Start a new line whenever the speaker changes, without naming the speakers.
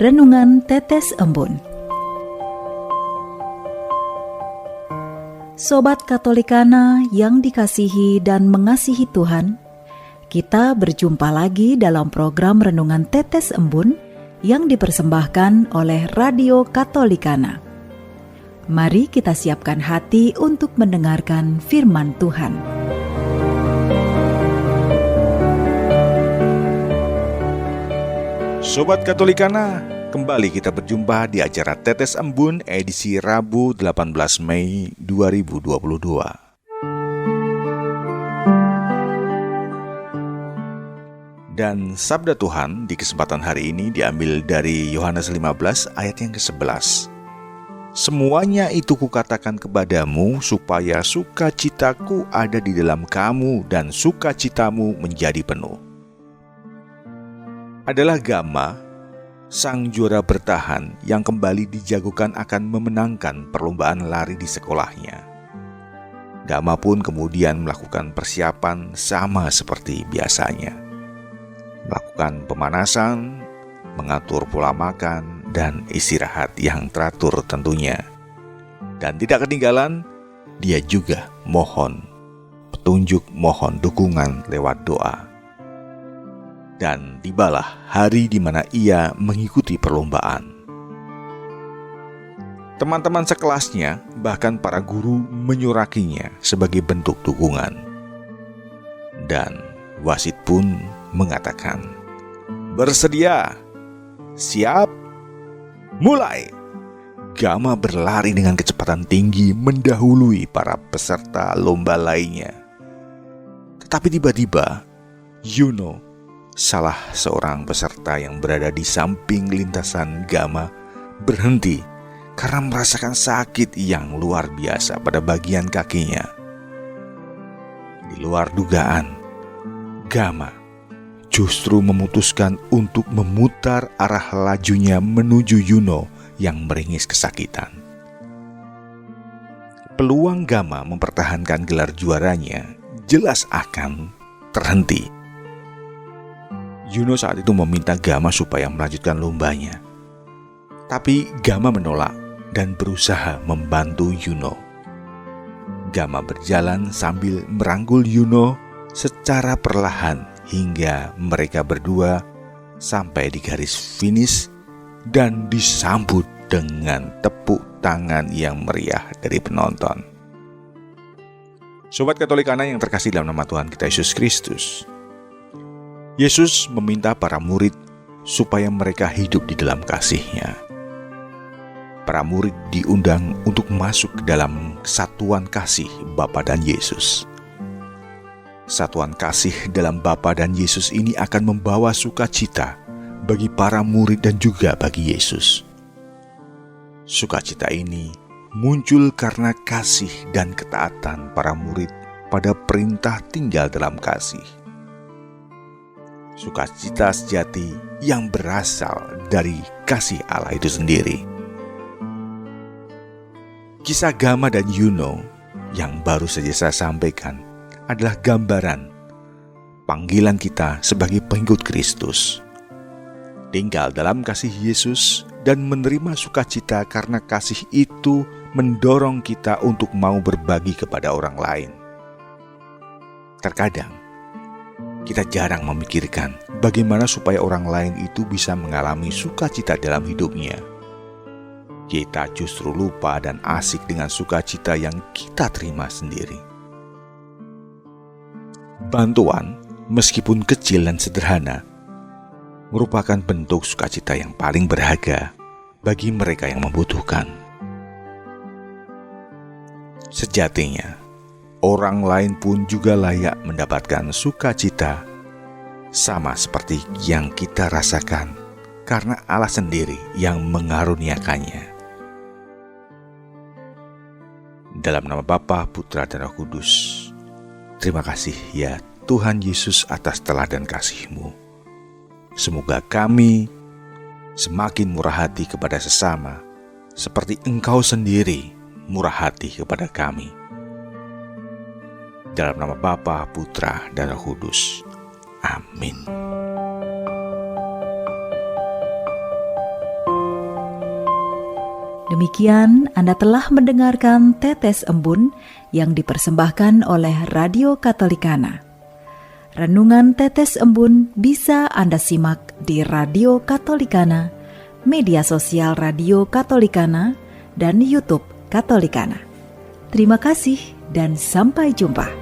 Renungan Tetes Embun. Sobat Katolikana yang dikasihi dan mengasihi Tuhan, kita berjumpa lagi dalam program Renungan Tetes Embun yang dipersembahkan oleh Radio Katolikana. Mari kita siapkan hati untuk mendengarkan firman Tuhan.
Sobat Katolikana, kembali kita berjumpa di acara Tetes Embun edisi Rabu 18 Mei 2022. Dan sabda Tuhan di kesempatan hari ini diambil dari Yohanes 15 ayat yang ke-11. Semuanya itu kukatakan kepadamu supaya sukacitaku ada di dalam kamu dan sukacitamu menjadi penuh. Adalah Gama, sang juara bertahan yang kembali dijagokan akan memenangkan perlombaan lari di sekolahnya. Gama pun kemudian melakukan persiapan sama seperti biasanya. Melakukan pemanasan, mengatur pola makan, dan istirahat yang teratur tentunya. Dan tidak ketinggalan, dia juga mohon petunjuk, mohon dukungan lewat doa. Dan tibalah hari di mana ia mengikuti perlombaan. Teman-teman sekelasnya, bahkan para guru menyurakinya sebagai bentuk dukungan. Dan wasit pun mengatakan, "Bersedia, siap, mulai!" Gama berlari dengan kecepatan tinggi mendahului para peserta lomba lainnya. Tetapi tiba-tiba, Yuno, salah seorang peserta yang berada di samping lintasan Gama, berhenti karena merasakan sakit yang luar biasa pada bagian kakinya. Di luar dugaan, Gama justru memutuskan untuk memutar arah lajunya menuju Yuno yang meringis kesakitan. Peluang Gama mempertahankan gelar juaranya jelas akan terhenti. Yuno saat itu meminta Gama supaya melanjutkan lombanya. Tapi Gama menolak dan berusaha membantu Yuno. Gama berjalan sambil merangkul Yuno secara perlahan hingga mereka berdua sampai di garis finish dan disambut dengan tepuk tangan yang meriah dari penonton. Sobat Katolikana yang terkasih dalam nama Tuhan kita Yesus Kristus, Yesus meminta para murid supaya mereka hidup di dalam kasih-Nya. Para murid diundang untuk masuk ke dalam satuan kasih Bapa dan Yesus. Satuan kasih dalam Bapa dan Yesus ini akan membawa sukacita bagi para murid dan juga bagi Yesus. Sukacita ini muncul karena kasih dan ketaatan para murid pada perintah tinggal dalam kasih. Sukacita sejati yang berasal dari kasih Allah itu sendiri. Kisah Gama dan Yuno yang baru saja saya sampaikan adalah gambaran panggilan kita sebagai pengikut Kristus. Tinggal dalam kasih Yesus dan menerima sukacita karena kasih itu mendorong kita untuk mau berbagi kepada orang lain. Terkadang kita jarang memikirkan bagaimana supaya orang lain itu bisa mengalami sukacita dalam hidupnya. Kita justru lupa dan asik dengan sukacita yang kita terima sendiri. Bantuan, meskipun kecil dan sederhana, merupakan bentuk sukacita yang paling berharga bagi mereka yang membutuhkan. Sejatinya, orang lain pun juga layak mendapatkan sukacita sama seperti yang kita rasakan karena Allah sendiri yang mengaruniakannya. Dalam nama Bapa, Putra, dan Roh Kudus, terima kasih ya Tuhan Yesus atas teladan kasih-Mu. Semoga kami semakin murah hati kepada sesama, seperti Engkau sendiri murah hati kepada kami. Dalam nama Bapa, Putra, dan Roh Kudus. Amin.
demikian, Anda telah mendengarkan Tetes Embun yang dipersembahkan oleh Radio Katolikana. Renungan Tetes Embun bisa Anda simak di Radio Katolikana, media sosial Radio Katolikana, dan YouTube Katolikana. Terima kasih dan sampai jumpa.